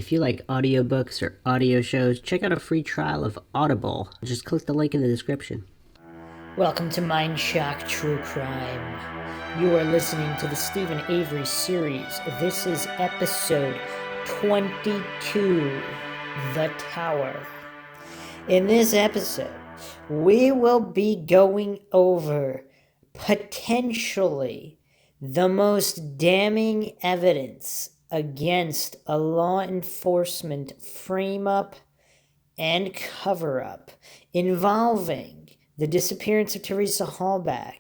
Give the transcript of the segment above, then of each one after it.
If you like audiobooks or audio shows, check out a free trial of Audible. Just click the link in the description. Welcome to Mindshock True Crime. You are listening to the Steven Avery series. This is episode 22, The Tower. In this episode, we will be going over potentially the most damning evidence against a law enforcement frame-up and cover-up involving the disappearance of Teresa Halbach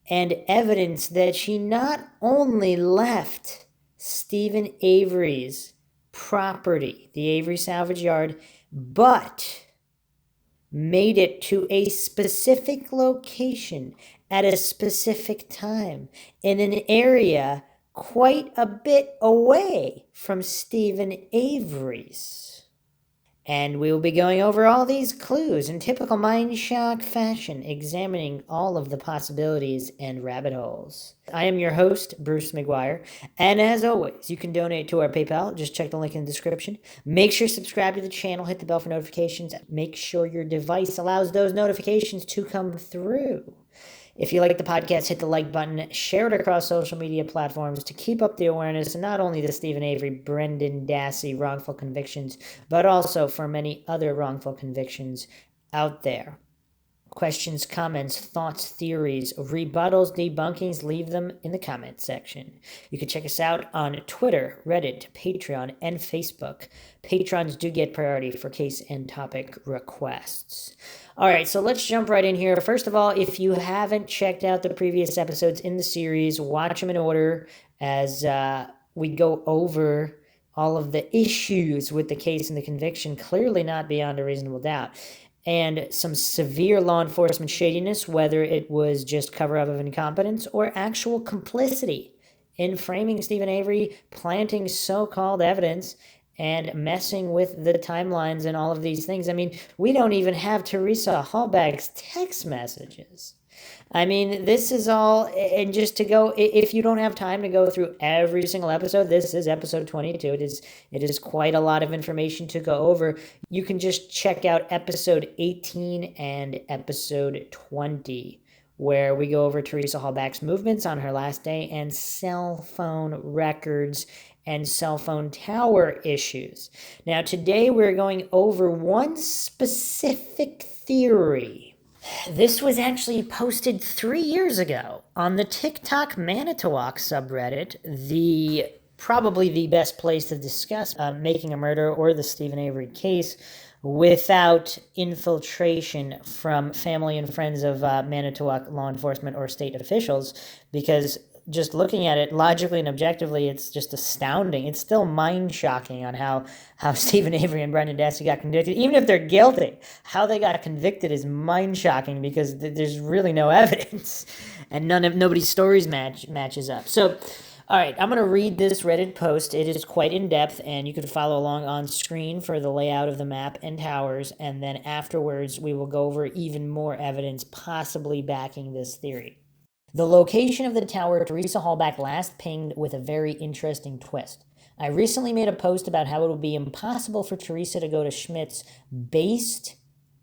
and evidence that she not only left Steven Avery's property, the Avery Salvage Yard, but made it to a specific location at a specific time in an area quite a bit away from Steven Avery's. And we will be going over all these clues in typical Mindshock fashion, examining all of the possibilities and rabbit holes. I am your host, Bruce McGuire, and as always, you can donate to our PayPal. Just check the link in the description. Make sure to subscribe to the channel, hit the bell for notifications. Make sure your device allows those notifications to come through. If you like the podcast, hit the like button, share it across social media platforms to keep up the awareness, not only the Steven Avery, Brendan Dassey wrongful convictions, but also for many other wrongful convictions out there. Questions, comments, thoughts, theories, rebuttals, debunkings, leave them in the comment section. You can check us out on Twitter, Reddit, Patreon, and Facebook. Patrons do get priority for case and topic requests. All right, so let's jump right in here. First of all, if you haven't checked out the previous episodes in the series, watch them in order as we go over all of the issues with the case and the conviction, clearly not beyond a reasonable doubt, and some severe law enforcement shadiness, whether it was just cover-up of incompetence or actual complicity in framing Steven Avery, planting so-called evidence, and messing with the timelines and all of these things. I mean, we don't even have Teresa Halbach's text messages. I mean, this is all, and just to go, if you don't have time to go through every single episode, this is episode 22. It is quite a lot of information to go over. You can just check out episode 18 and episode 20, where we go over Teresa Halbach's movements on her last day and cell phone records and cell phone tower issues. Now, today we're going over one specific theory. This was actually posted 3 years ago on the TikTok Manitowoc subreddit, probably the best place to discuss making a murder or the Steven Avery case without infiltration from family and friends of Manitowoc law enforcement or state officials, because just looking at it logically and objectively, it's just astounding. It's still mind-shocking on how Steven Avery and Brendan Dassey got convicted. Even if they're guilty, how they got convicted is mind-shocking because there's really no evidence, and nobody's stories matches up. So, all right, I'm going to read this Reddit post. It is quite in-depth, and you can follow along on screen for the layout of the map and towers, and then afterwards we will go over even more evidence possibly backing this theory. The location of the tower Teresa Halbach last pinged with a very interesting twist. I recently made a post about how it would be impossible for Teresa to go to Schmidt's based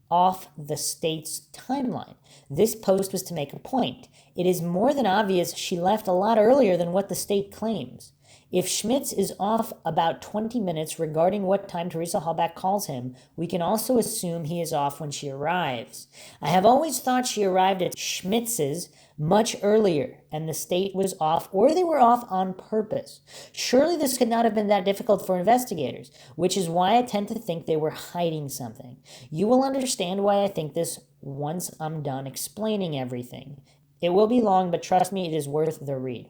off the state's timeline. This post was to make a point. It is more than obvious she left a lot earlier than what the state claims. If Schmitz is off about 20 minutes regarding what time Teresa Halbach calls him, we can also assume he is off when she arrives. I have always thought she arrived at Schmitz's much earlier, and the state was off, or they were off on purpose. Surely this could not have been that difficult for investigators, which is why I tend to think they were hiding something. You will understand why I think this once I'm done explaining everything. It will be long, but trust me, it is worth the read.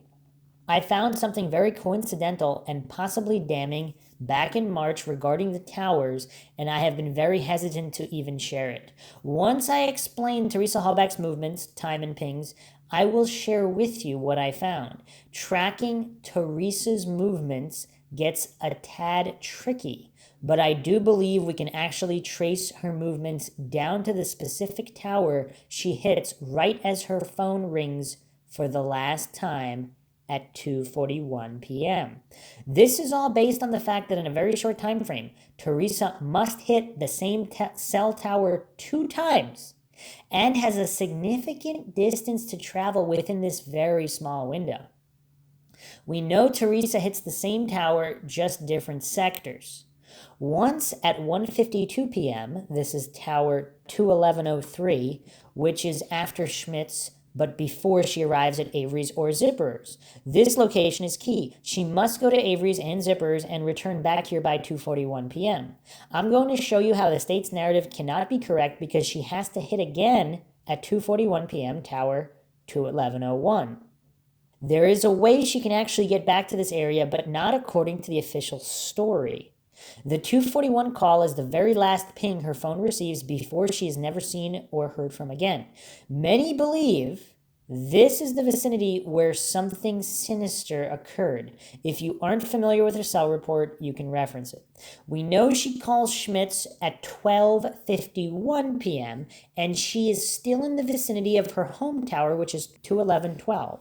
I found something very coincidental and possibly damning back in March regarding the towers, and I have been very hesitant to even share it. Once I explain Teresa Halbach's movements, time and pings, I will share with you what I found. Tracking Teresa's movements gets a tad tricky, but I do believe we can actually trace her movements down to the specific tower she hits right as her phone rings for the last time at 2:41 p.m. This is all based on the fact that in a very short time frame, Teresa must hit the same cell tower 2 times and has a significant distance to travel within this very small window. We know Teresa hits the same tower, just different sectors. Once at 1:52 p.m., this is tower 21103, which is after Schmidt's but before she arrives at Avery's or Zipper's. This location is key. She must go to Avery's and Zipper's and return back here by 2:41 p.m. I'm going to show you how the state's narrative cannot be correct because she has to hit again at 2:41 p.m. tower 21101. There is a way she can actually get back to this area, but not according to the official story. The 241 call is the very last ping her phone receives before she is never seen or heard from again. Many believe this is the vicinity where something sinister occurred. If you aren't familiar with her cell report, you can reference it. We know she calls Schmidt's at 12:51 p.m., and she is still in the vicinity of her home tower, which is 21112.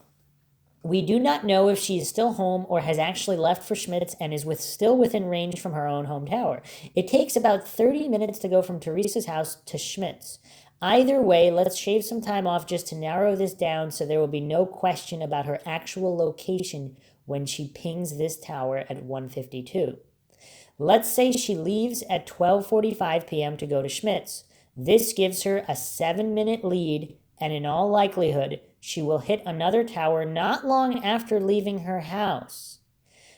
We do not know if she is still home or has actually left for Schmidt's and is still within range from her own home tower. It takes about 30 minutes to go from Teresa's house to Schmidt's. Either way, let's shave some time off just to narrow this down so there will be no question about her actual location when she pings this tower at 1:52. Let's say she leaves at 12:45 p.m. to go to Schmidt's. This gives her a 7-minute lead, and in all likelihood, she will hit another tower not long after leaving her house.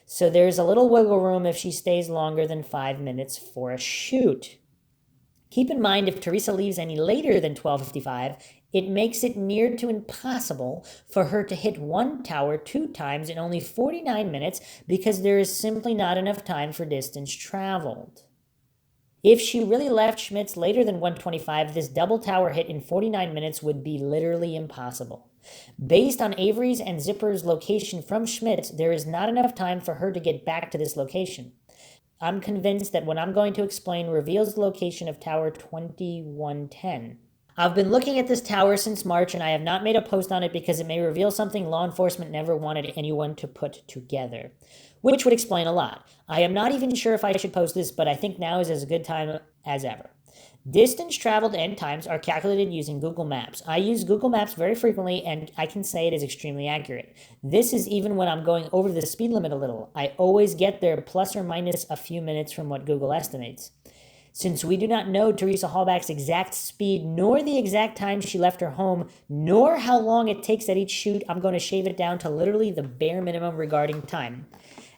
So there's a little wiggle room if she stays longer than 5 minutes for a shoot. Keep in mind, if Teresa leaves any later than 12:55, it makes it near to impossible for her to hit one tower 2 times in only 49 minutes because there is simply not enough time for distance traveled. If she really left Schmidt's later than 1:25, this double tower hit in 49 minutes would be literally impossible. Based on Avery's and Zipper's location from Schmidt's, there is not enough time for her to get back to this location. I'm convinced that what I'm going to explain reveals the location of Tower 2110. I've been looking at this tower since March, and I have not made a post on it because it may reveal something law enforcement never wanted anyone to put together, which would explain a lot. I am not even sure if I should post this, but I think now is as good time as ever. Distance traveled and times are calculated using Google Maps. I use Google Maps very frequently, and I can say it is extremely accurate. This is even when I'm going over the speed limit a little. I always get there plus or minus a few minutes from what Google estimates. Since we do not know Teresa Halbach's exact speed, nor the exact time she left her home, nor how long it takes at each shoot, I'm going to shave it down to literally the bare minimum regarding time.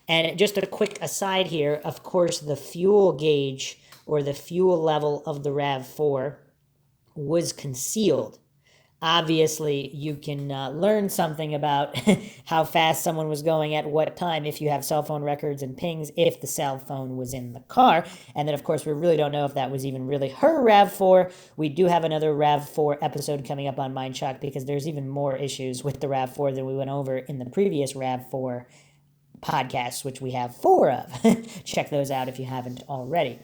And just a quick aside here, of course, the fuel gauge or the fuel level of the RAV4 was concealed. Obviously, you can learn something about how fast someone was going at what time if you have cell phone records and pings if the cell phone was in the car. And then, of course, we really don't know if that was even really her RAV4. We do have another RAV4 episode coming up on Mindshock because there's even more issues with the RAV4 than we went over in the previous RAV4 podcasts, which we have 4 of. Check those out if you haven't already.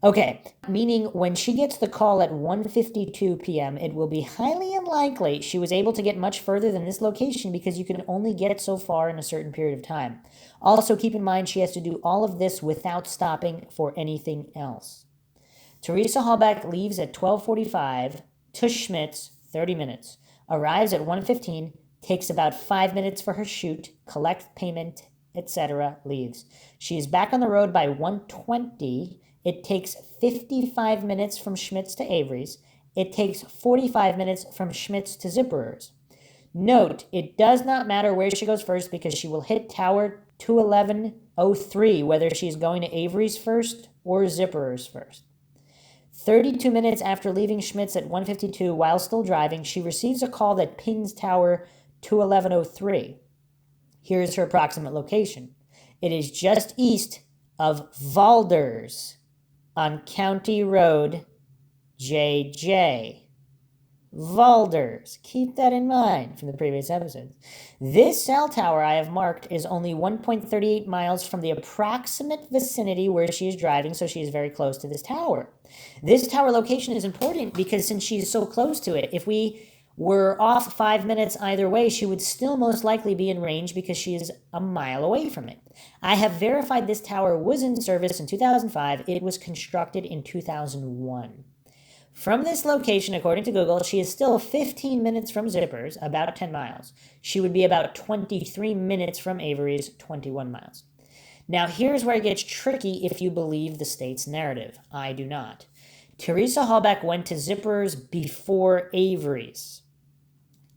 Okay, meaning when she gets the call at 1:52 p.m., it will be highly unlikely she was able to get much further than this location because you can only get so far in a certain period of time. Also, keep in mind she has to do all of this without stopping for anything else. Teresa Halbach leaves at 12:45 to Schmidt's, 30 minutes, arrives at 1:15, takes about 5 minutes for her shoot, collect payment, etc., leaves. She is back on the road by 1:20. It takes 55 minutes from Schmidt's to Avery's. It takes 45 minutes from Schmidt's to Zipper's. Note, it does not matter where she goes first because she will hit Tower 21103, whether she's going to Avery's first or Zipper's first. 32 minutes after leaving Schmidt's at 1:52 while still driving, she receives a call that pings Tower 21103. Here is her approximate location. It is just east of Valders on County Road JJ. Valders. Keep that in mind from the previous episodes. This cell tower I have marked is only 1.38 miles from the approximate vicinity where she is driving, so she is very close to this tower. This tower location is important because since she is so close to it, if we were off 5 minutes either way, she would still most likely be in range because she is a mile away from it. I have verified this tower was in service in 2005. It was constructed in 2001. From this location, according to Google, she is still 15 minutes from Zippers, about 10 miles. She would be about 23 minutes from Avery's 21 miles. Now, here's where it gets tricky if you believe the state's narrative. I do not. Teresa Halbach went to Zippers before Avery's.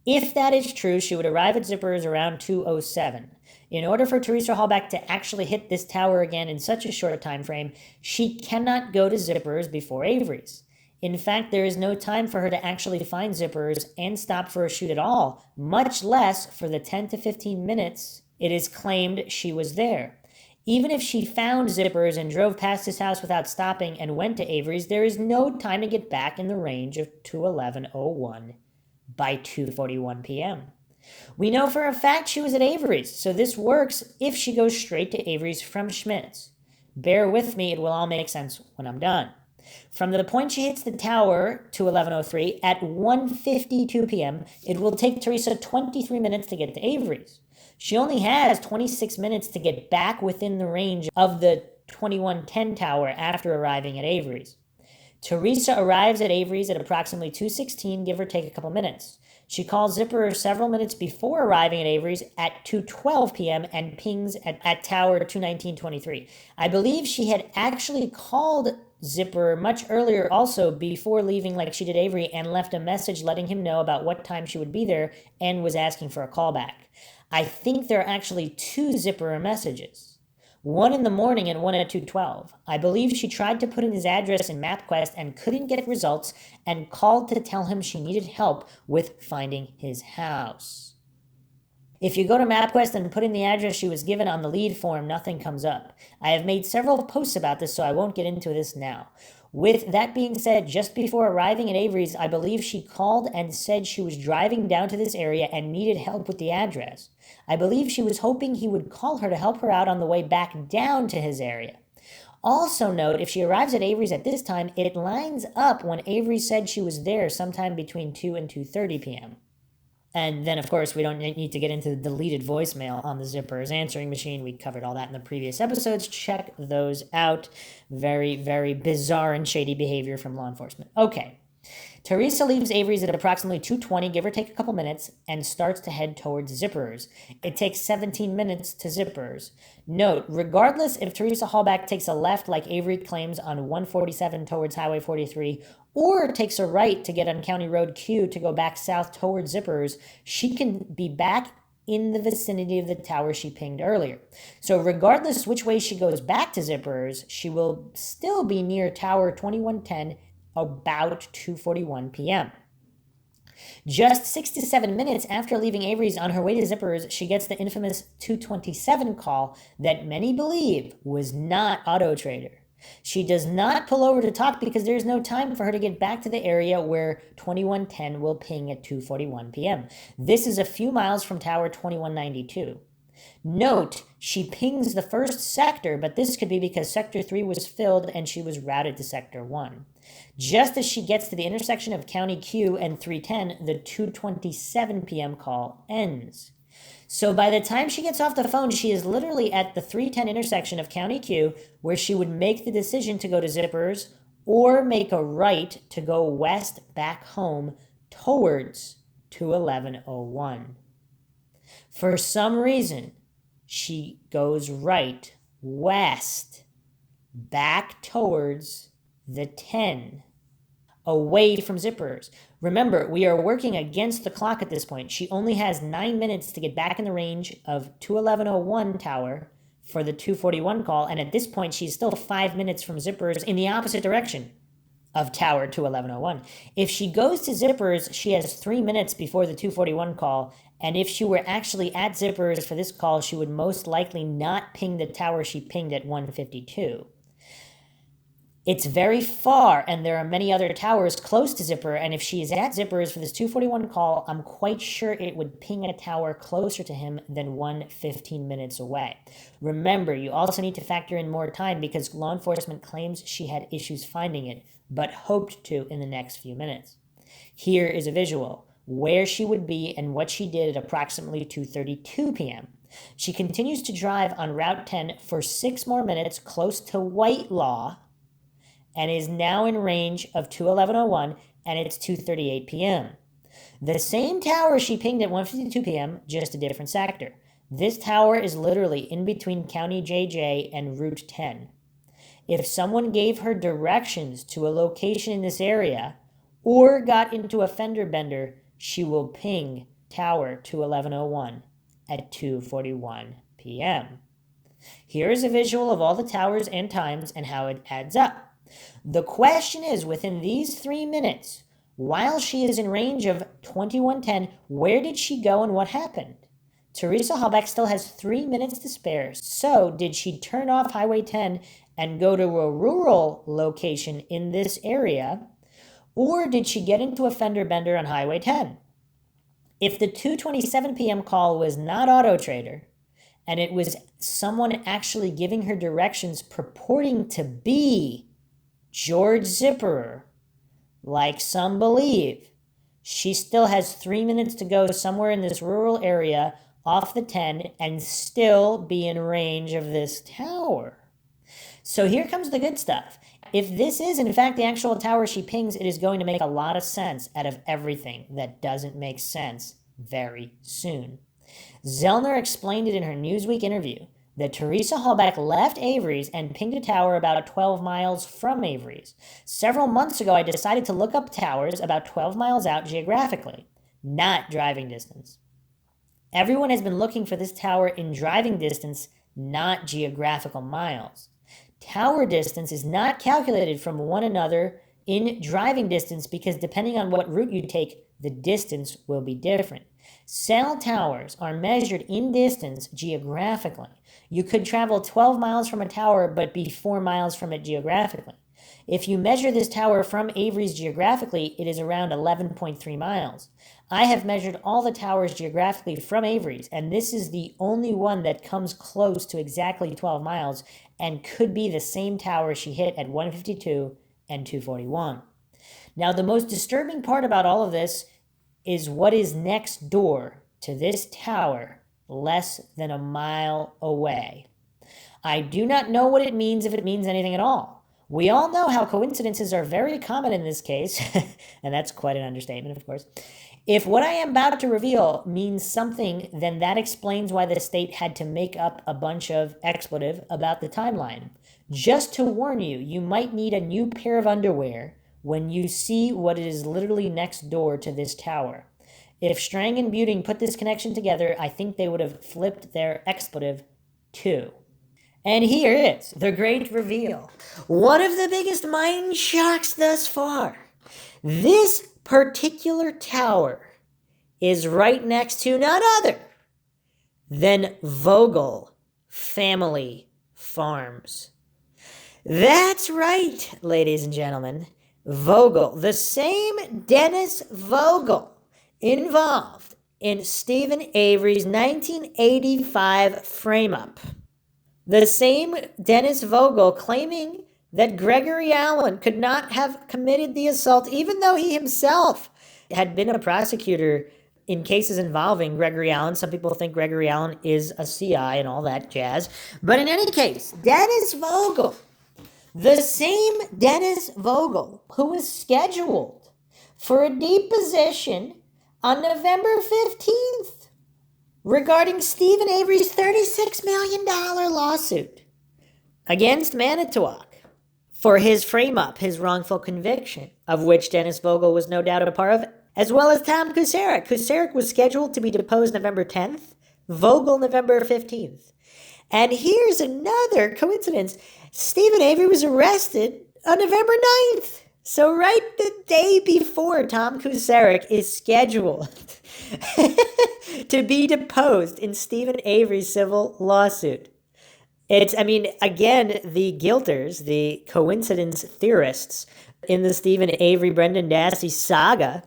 If that is true, she would arrive at Zippers around 2:07. In order for Teresa Halbach to actually hit this tower again in such a short time frame, she cannot go to Zippers before Avery's. In fact, there is no time for her to actually find Zippers and stop for a shoot at all, much less for the 10 to 15 minutes it is claimed she was there. Even if she found Zippers and drove past his house without stopping and went to Avery's, there is no time to get back in the range of 2:11:01 by 2:41 p.m. We know for a fact she was at Avery's, so this works if she goes straight to Avery's from Schmidt's. Bear with me, it will all make sense when I'm done. From the point she hits the tower, 2:11:03, at 1:52 p.m., it will take Teresa 23 minutes to get to Avery's. She only has 26 minutes to get back within the range of the 2110 tower after arriving at Avery's. Teresa arrives at Avery's at approximately 2:16, give or take a couple minutes. She calls Zipper several minutes before arriving at Avery's at 2:12 p.m. and pings at tower 219.23. I believe she had actually called Zipper much earlier also before leaving like she did Avery and left a message letting him know about what time she would be there and was asking for a callback. I think there are actually two Zipper messages. One in the morning and one at 2:12. I believe she tried to put in his address in MapQuest and couldn't get results and called to tell him she needed help with finding his house. If you go to MapQuest and put in the address she was given on the lead form, nothing comes up. I have made several posts about this, so I won't get into this now. With that being said, just before arriving at Avery's, I believe she called and said she was driving down to this area and needed help with the address. I believe she was hoping he would call her to help her out on the way back down to his area. Also note, if she arrives at Avery's at this time, it lines up when Avery said she was there sometime between 2 and 2:30 p.m. And then, of course, we don't need to get into the deleted voicemail on the Zipper's answering machine. We covered all that in the previous episodes. Check those out. Very, very bizarre and shady behavior from law enforcement. Okay. Teresa leaves Avery's at approximately 2:20, give or take a couple minutes, and starts to head towards Zippers. It takes 17 minutes to Zippers. Note, regardless if Teresa Halbach takes a left like Avery claims on 147 towards Highway 43, or takes a right to get on County Road Q to go back south towards Zippers, she can be back in the vicinity of the tower she pinged earlier. So regardless which way she goes back to Zippers, she will still be near Tower 2110 about 2:41 p.m. Just 6 to 7 minutes after leaving Avery's on her way to Zippers, she gets the infamous 227 call that many believe was not Auto Trader. She does not pull over to talk because there's no time for her to get back to the area where 2110 will ping at 2:41 p.m. This is a few miles from Tower 2192. Note, she pings the first sector, but this could be because Sector 3 was filled and she was routed to Sector 1. Just as she gets to the intersection of County Q and 310, the 2:27 p.m. call ends. So by the time she gets off the phone, she is literally at the 310 intersection of County Q, where she would make the decision to go to Zippers or make a right to go west back home towards 21101. For some reason, she goes right, west, back towards the 10, away from Zippers. Remember, we are working against the clock at this point. She only has 9 minutes to get back in the range of 21101 tower for the 241 call, and at this point, she's still 5 minutes from Zippers in the opposite direction of tower 21101. If she goes to Zippers, she has 3 minutes before the 241 call, and if she were actually at Zippers for this call, she would most likely not ping the tower she pinged at 152. It's very far, and there are many other towers close to Zipper, and if she is at Zippers for this 241 call, I'm quite sure it would ping a tower closer to him than 115 minutes away. Remember, you also need to factor in more time because law enforcement claims she had issues finding it, but hoped to in the next few minutes. Here is a visual. where she would be and what she did at approximately 2:32 p.m. She continues to drive on Route 10 for 6 more minutes close to Whitelaw and is now in range of 21101, and it's 2:38 p.m. The same tower she pinged at 1:52 p.m., just a different sector. This tower is literally in between County JJ and Route 10. If someone gave her directions to a location in this area or got into a fender bender, she will ping Tower 21101 at 2:41 p.m. Here's a visual of all the towers and times and how it adds up. The question is, within these 3 minutes, while she is in range of 2110, where did she go and what happened? Teresa Halbach still has 3 minutes to spare. So did she turn off Highway 10 and go to a rural location in this area? Or did she get into a fender bender on Highway 10? If the 2:27 p.m. call was not Auto Trader, and it was someone actually giving her directions purporting to be George Zipperer, like some believe, she still has 3 minutes to go somewhere in this rural area off the 10 and still be in range of this tower. So here comes the good stuff. If this is in fact the actual tower she pings, it is going to make a lot of sense out of everything that doesn't make sense very soon. Zellner explained it in her Newsweek interview that Teresa Halbach left Avery's and pinged a tower about 12 miles from Avery's. Several months ago, I decided to look up towers about 12 miles out geographically, not driving distance. Everyone has been looking for this tower in driving distance, not geographical miles. Tower distance is not calculated from one another in driving distance because depending on what route you take, the distance will be different. Cell towers are measured in distance geographically. You could travel 12 miles from a tower but be 4 miles from it geographically. If you measure this tower from Avery's geographically, it is around 11.3 miles. I have measured all the towers geographically from Avery's, and this is the only one that comes close to exactly 12 miles and could be the same tower she hit at 152 and 241. Now, the most disturbing part about all of this is what is next door to this tower, less than a mile away. I do not know what it means, if it means anything at all. We all know how coincidences are very common in this case, and that's quite an understatement, of course. If what I am about to reveal means something, then that explains why the state had to make up a bunch of expletive about the timeline. Just to warn you, you might need a new pair of underwear when you see what is literally next door to this tower. If Strang and Buting put this connection together, I think they would have flipped their expletive too. And here is the great reveal. One of the biggest mind shocks thus far. This particular tower is right next to none other than Vogel Family Farms. That's right, ladies and gentlemen. Vogel, the same Dennis Vogel involved in Steven Avery's 1985 frame-up. The same Dennis Vogel claiming that Gregory Allen could not have committed the assault, even though he himself had been a prosecutor in cases involving Gregory Allen. Some people think Gregory Allen is a CI and all that jazz. But in any case, Dennis Vogel, the same Dennis Vogel who was scheduled for a deposition on November 15th regarding Steven Avery's $36 million lawsuit against Manitowoc for his frame-up, his wrongful conviction, of which Dennis Vogel was no doubt a part of, as well as Tom Kucerik. Kucerik was scheduled to be deposed November 10th, Vogel November 15th. And here's another coincidence. Steven Avery was arrested on November 9th. So right the day before Tom Kucerik is scheduled to be deposed in Steven Avery's civil lawsuit. Again, the guilters, the coincidence theorists in the Steven Avery, Brendan Dassey saga,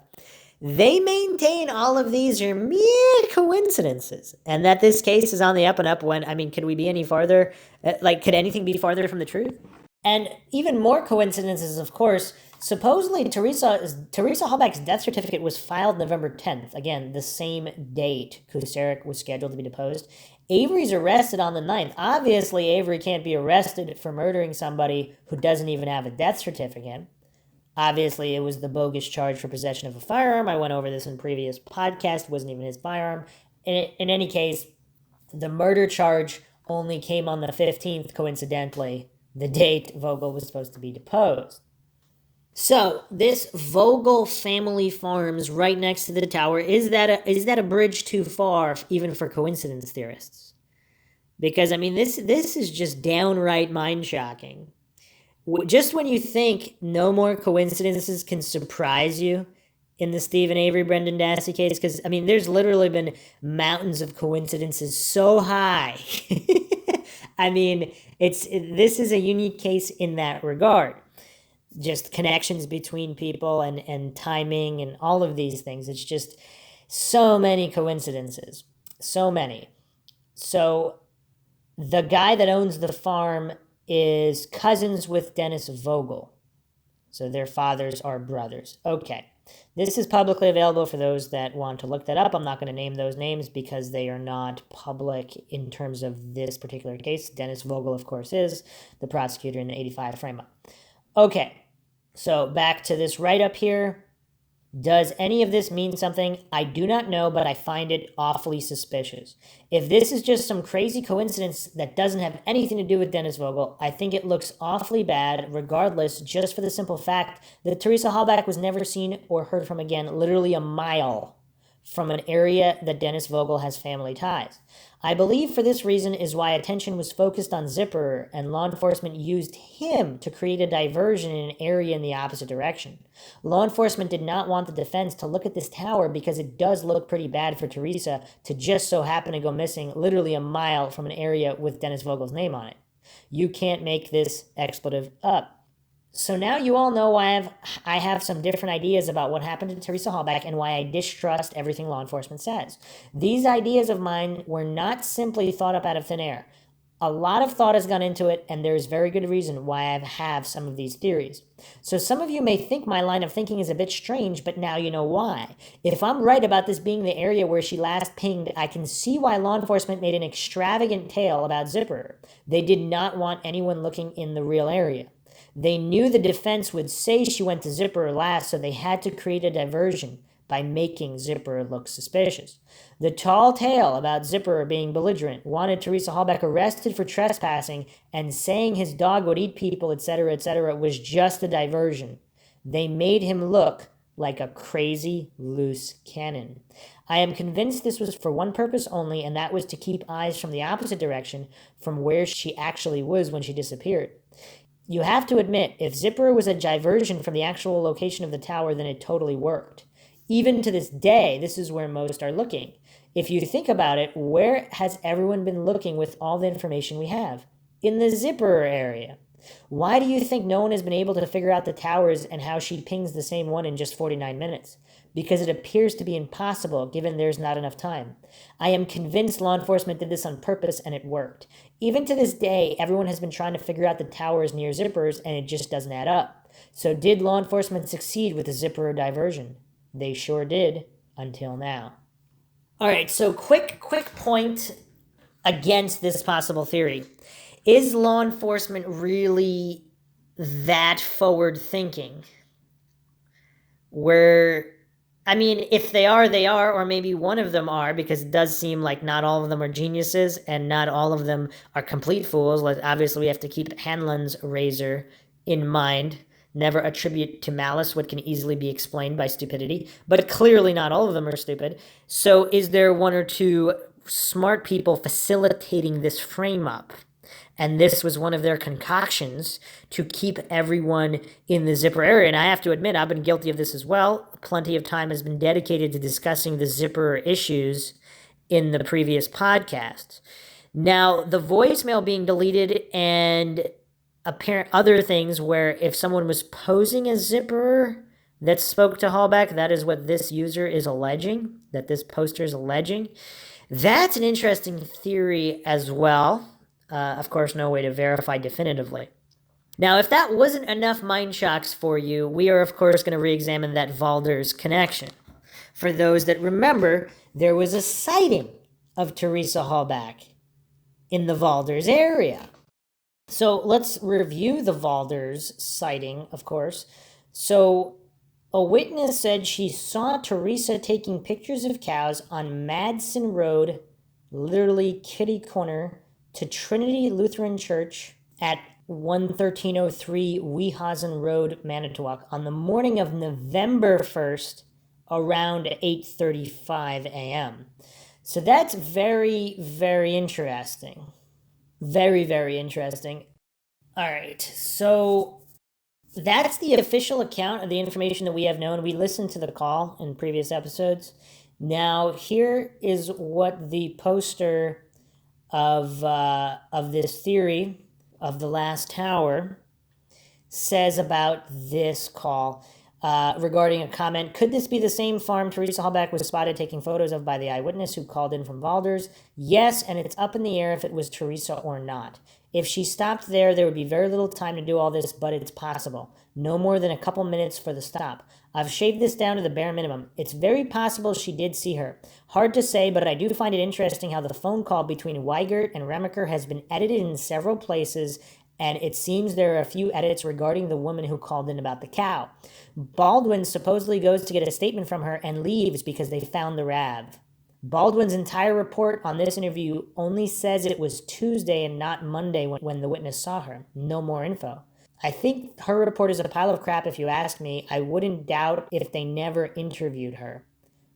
they maintain all of these are mere coincidences and that this case is on the up and up when, could we be any farther? Could anything be farther from the truth? And even more coincidences, of course. Supposedly, Teresa Halbach's death certificate was filed November 10th. Again, the same date Kucerik was scheduled to be deposed. Avery's arrested on the 9th. Obviously, Avery can't be arrested for murdering somebody who doesn't even have a death certificate. Obviously, it was the bogus charge for possession of a firearm. I went over this in previous podcast. It wasn't even his firearm. In any case, the murder charge only came on the 15th, coincidentally, the date Vogel was supposed to be deposed. So, this Vogel family farms right next to the tower, is that a bridge too far, even for coincidence theorists? Because, I mean, this is just downright mind-shocking. Just when you think no more coincidences can surprise you in the Steven Avery, Brendan Dassey case, because, I mean, there's literally been mountains of coincidences so high. I mean, this is a unique case in that regard. Just connections between people and timing and all of these things. It's just so many coincidences. So many. So the guy that owns the farm is cousins with Dennis Vogel. So their fathers are brothers. Okay. This is publicly available for those that want to look that up. I'm not going to name those names because they are not public in terms of this particular case. Dennis Vogel, of course, is the prosecutor in the 85 frame-up. Okay. So back to this write-up here. Does any of this mean something? I do not know, but I find it awfully suspicious. If this is just some crazy coincidence that doesn't have anything to do with Dennis Vogel, I think it looks awfully bad, regardless, just for the simple fact that Teresa Halbach was never seen or heard from again, literally a mile from an area that Dennis Vogel has family ties. I believe for this reason is why attention was focused on Zipper and law enforcement used him to create a diversion in an area in the opposite direction. Law enforcement did not want the defense to look at this tower because it does look pretty bad for Teresa to just so happen to go missing literally a mile from an area with Dennis Vogel's name on it. You can't make this expletive up. So now you all know why I have some different ideas about what happened to Teresa Halbach and why I distrust everything law enforcement says. These ideas of mine were not simply thought up out of thin air. A lot of thought has gone into it, and there is very good reason why I have some of these theories. So some of you may think my line of thinking is a bit strange, but now you know why. If I'm right about this being the area where she last pinged, I can see why law enforcement made an extravagant tale about Zipper. They did not want anyone looking in the real area. They knew the defense would say she went to Zipper last, so they had to create a diversion by making Zipper look suspicious. The tall tale about Zipper being belligerent, wanted Teresa Halbach arrested for trespassing, and saying his dog would eat people, etc., was just a diversion. They made him look like a crazy, loose cannon. I am convinced this was for one purpose only, and that was to keep eyes from the opposite direction from where she actually was when she disappeared. You have to admit, if Zipper was a diversion from the actual location of the tower, then it totally worked. Even to this day, this is where most are looking. If you think about it, where has everyone been looking with all the information we have? In the Zipper area. Why do you think no one has been able to figure out the towers and how she pings the same one in just 49 minutes? Because it appears to be impossible given there's not enough time. I am convinced law enforcement did this on purpose and it worked. Even to this day, everyone has been trying to figure out the towers near Zippers and it just doesn't add up. So did law enforcement succeed with the Zipper diversion? They sure did, until now. Alright, so quick point against this possible theory. Is law enforcement really that forward thinking? I mean, if they are, or maybe one of them are, because it does seem like not all of them are geniuses and not all of them are complete fools. Obviously, we have to keep Hanlon's razor in mind. Never attribute to malice what can easily be explained by stupidity. But clearly not all of them are stupid. So is there one or two smart people facilitating this frame-up? And this was one of their concoctions to keep everyone in the Zipper area. And I have to admit, I've been guilty of this as well. Plenty of time has been dedicated to discussing the Zipper issues in the previous podcasts. Now, the voicemail being deleted and apparent other things where if someone was posing as Zipper that spoke to Halbach, that is what this user is alleging, that this poster is alleging. That's an interesting theory as well. Of course, no way to verify definitively. Now, if that wasn't enough mind shocks for you, we are, of course, going to re-examine that Valders connection. For those that remember, there was a sighting of Teresa Halbach in the Valders area. So let's review the Valders sighting, of course. So a witness said she saw Teresa taking pictures of cows on Madsen Road, literally kitty corner, to Trinity Lutheran Church at 11303 Weehawsen Road, Manitowoc, on the morning of November 1st, around 8:35 a.m. So that's very, very interesting. Very, very interesting. All right, so that's the official account of the information that we have known. We listened to the call in previous episodes. Now, here is what the poster of this theory of the last tower says about this call. Regarding a comment, could this be the same farm Teresa Halbach was spotted taking photos of by the eyewitness who called in from Valders? Yes, and it's up in the air if it was Teresa or not. If she stopped there, there would be very little time to do all this, but it's possible. No more than a couple minutes for the stop. I've shaved this down to the bare minimum. It's very possible she did see her. Hard to say, but I do find it interesting how the phone call between Weigert and Remacher has been edited in several places, and it seems there are a few edits regarding the woman who called in about the cow. Baldwin supposedly goes to get a statement from her and leaves because they found the RAV. Baldwin's entire report on this interview only says it was Tuesday and not Monday when the witness saw her. No more info. I think her report is a pile of crap if you ask me. I wouldn't doubt if they never interviewed her.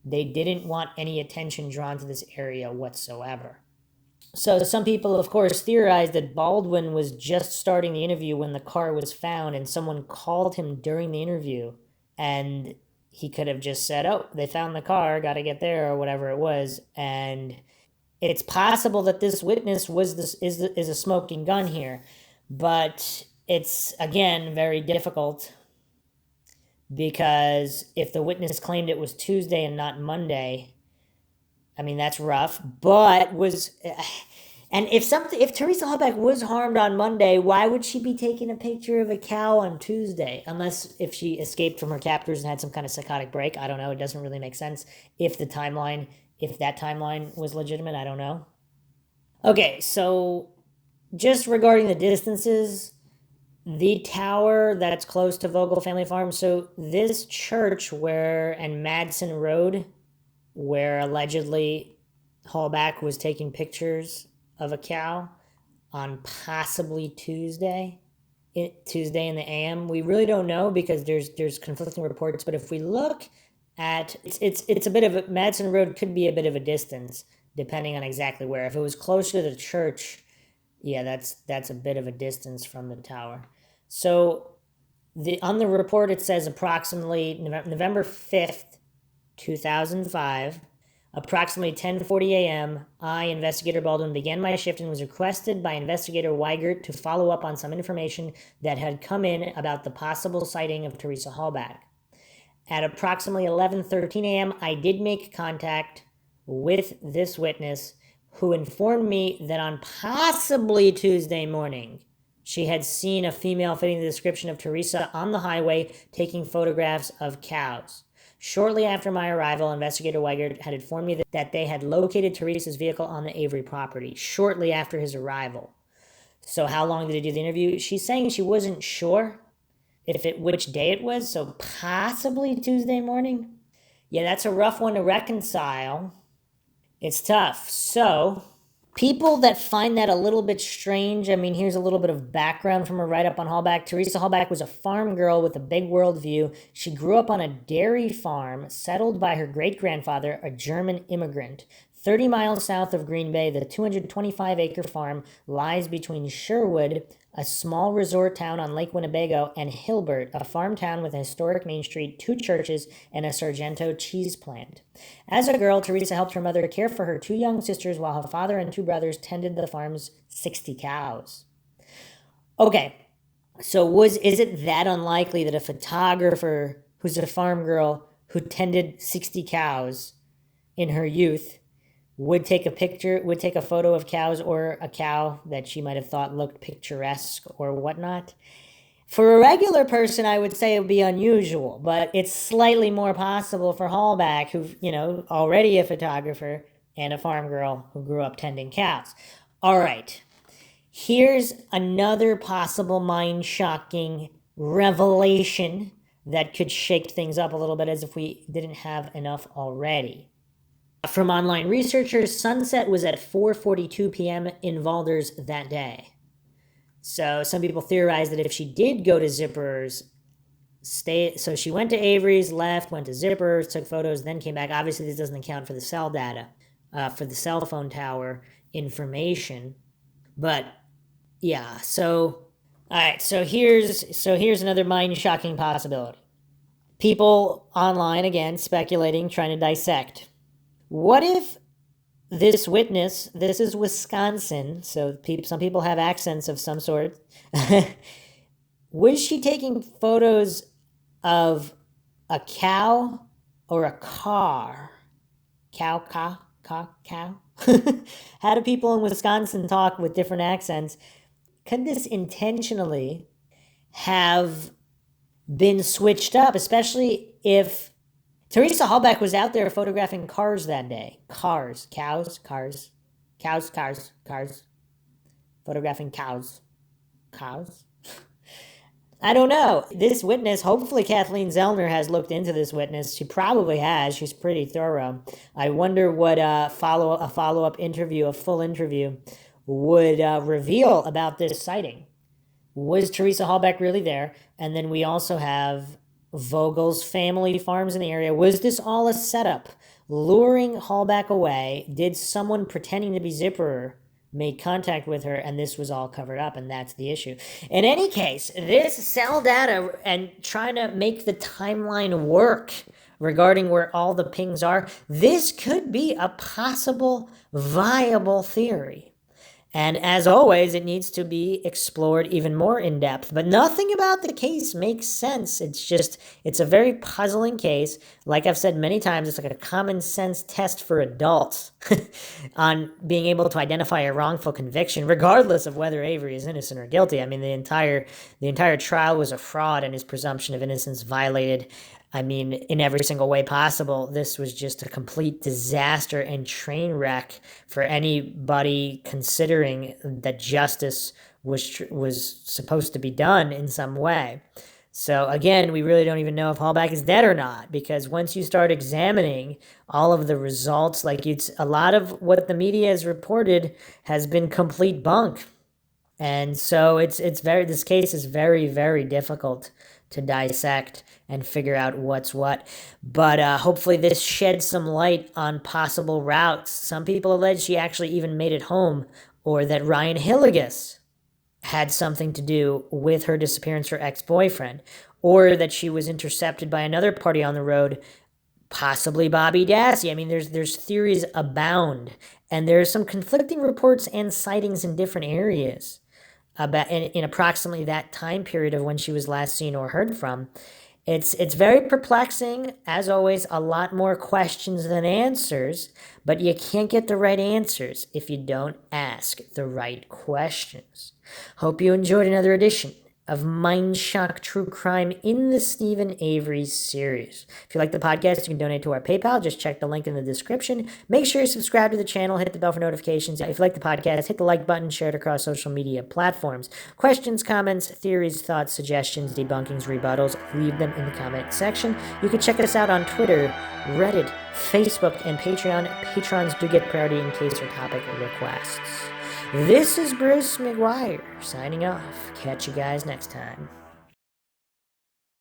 They didn't want any attention drawn to this area whatsoever. So some people, of course, theorized that Baldwin was just starting the interview when the car was found and someone called him during the interview, and he could have just said, oh, they found the car, got to get there, or whatever it was. And it's possible that this witness is a smoking gun here, but it's, again, very difficult because if the witness claimed it was Tuesday and not Monday, I mean, that's rough, but and if Teresa Halbach was harmed on Monday, why would she be taking a picture of a cow on Tuesday? Unless if she escaped from her captors and had some kind of psychotic break. I don't know. It doesn't really make sense. If that timeline was legitimate, I don't know. Okay, so just regarding the distances, the tower that's close to Vogel Family Farm. So this church and Madsen Road, where allegedly Halbach was taking pictures of a cow on possibly Tuesday in the AM. We really don't know because there's conflicting reports. But if we look at it's a bit of Madsen Road could be a bit of a distance depending on exactly where. If it was closer to the church, yeah, that's a bit of a distance from the tower. So on the report it says approximately November 5th, 2005. Approximately 10:40 a.m., Investigator Baldwin, began my shift and was requested by Investigator Weigert to follow up on some information that had come in about the possible sighting of Teresa Halbach. At approximately 11:13 a.m., I did make contact with this witness who informed me that on possibly Tuesday morning, she had seen a female fitting the description of Teresa on the highway taking photographs of cows. Shortly after my arrival, Investigator Weigert had informed me that they had located Teresa's vehicle on the Avery property shortly after his arrival. So how long did he do the interview? She's saying she wasn't sure which day it was, so possibly Tuesday morning. Yeah, that's a rough one to reconcile. It's tough. So people that find that a little bit strange, I mean, here's a little bit of background from her write-up on Halbach. Teresa Halbach was a farm girl with a big worldview. She grew up on a dairy farm settled by her great-grandfather, a German immigrant. 30 miles south of Green Bay, the 225-acre farm lies between Sherwood, a small resort town on Lake Winnebago, and Hilbert, a farm town with a historic main street, 2 churches, and a Sargento cheese plant. As a girl, Teresa helped her mother care for her 2 young sisters while her father and 2 brothers tended the farm's 60 cows. Okay, so is it that unlikely that a photographer who's a farm girl who tended 60 cows in her youth would take a photo of cows or a cow that she might have thought looked picturesque or whatnot? For a regular person, I would say it would be unusual, but it's slightly more possible for Halbach, who, already a photographer and a farm girl who grew up tending cows. All right, here's another possible mind-shocking revelation that could shake things up a little bit, as if we didn't have enough already. From online researchers, sunset was at 4:42 p.m. in Valders that day. So some people theorize that if she did go to Zippers, so she went to Avery's, left, went to Zippers, took photos, then came back. Obviously, this doesn't account for the cell data, for the cell phone tower information. But yeah, so all right, so here's another mind-shocking possibility. People online again speculating, trying to dissect. What if this witness, this is Wisconsin, so some people have accents of some sort. Was she taking photos of a cow or a car? Cow. How do people in Wisconsin talk with different accents? Could this intentionally have been switched up, especially if Teresa Halbach was out there photographing cars that day? Cars. Photographing cows. I don't know. This witness, hopefully Kathleen Zellner has looked into this witness. She probably has. She's pretty thorough. I wonder what a follow-up interview, a full interview, would reveal about this sighting. Was Teresa Halbach really there? And then we also have Vogel's family farms in the area. Was this all a setup? Luring Halbach away? Did someone pretending to be Zipperer made contact with her, and this was all covered up, and that's the issue? In any case, this cell data and trying to make the timeline work regarding where all the pings are, this could be a possible viable theory. And as always, it needs to be explored even more in depth. But nothing about the case makes sense. It's a very puzzling case. Like I've said many times, it's like a common sense test for adults on being able to identify a wrongful conviction, regardless of whether Avery is innocent or guilty. I mean, the entire trial was a fraud, and his presumption of innocence violated, in every single way possible. This was just a complete disaster and train wreck for anybody considering that justice was supposed to be done in some way. So again, we really don't even know if Halbach is dead or not, because once you start examining all of the results, a lot of what the media has reported has been complete bunk. And so this case is very, very difficult to dissect and figure out what's what. But hopefully this sheds some light on possible routes. Some people allege she actually even made it home, or that Ryan Hilligus had something to do with her disappearance, her ex-boyfriend, or that she was intercepted by another party on the road, possibly Bobby Dassey. There's theories abound, and there's some conflicting reports and sightings in different areas about in approximately that time period of when she was last seen or heard from. It's very perplexing. As always, a lot more questions than answers, but you can't get the right answers if you don't ask the right questions. Hope you enjoyed another edition of Mindshock True Crime in the Steven Avery series. If you like the podcast, you can donate to our PayPal. Just check the link in the description. Make sure you subscribe to the channel, hit the bell for notifications. If you like the podcast, hit the like button, share it across social media platforms. Questions, comments, theories, thoughts, suggestions, debunkings, rebuttals, leave them in the comment section. You can check us out on Twitter, Reddit, Facebook, and Patreon. Patrons do get priority in case your topic requests. This is Bruce McGuire signing off. Catch you guys next time.